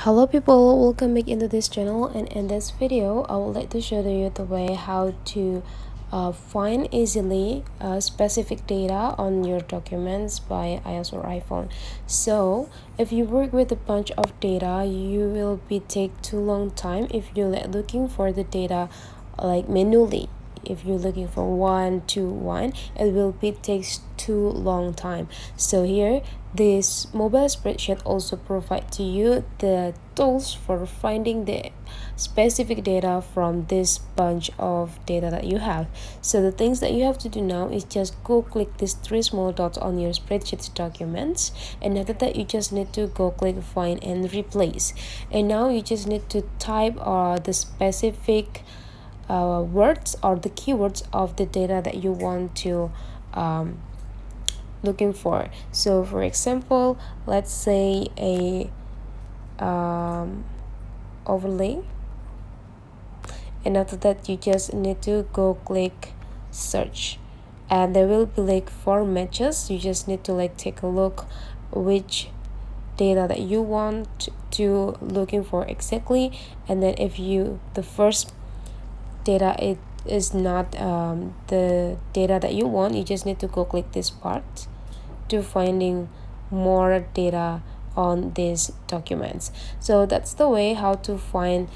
Hello people, welcome back into this channel, and in this video I would like to show you the way how to find easily specific data on your documents by iOS or iPhone. So if you work with a bunch of data, you will be take too long time if you're looking for the data like manually. If you're looking for one to one, it will be takes too long time. So here this mobile spreadsheet also provide to you the tools for finding the specific data from this bunch of data that you have. So the things that you have to do now is just go click these three small dots on your spreadsheet documents, and after that you just need to go click find and replace, and now you just need to type the specific words or the keywords of the data that you want to looking for. So for example, let's say a overlay, and after that you just need to go click search, and there will be like 4 matches. You just need to like take a look which data that you want to looking for exactly, and then if you the first data it is not the data that you want, you just need to go click this part to finding more data on these documents. So that's the way how to find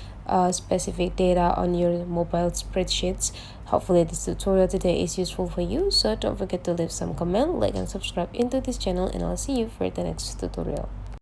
specific data on your mobile spreadsheets. Hopefully this tutorial today is useful for you, so don't forget to leave some comment, like and subscribe into this channel, and I'll see you for the next tutorial.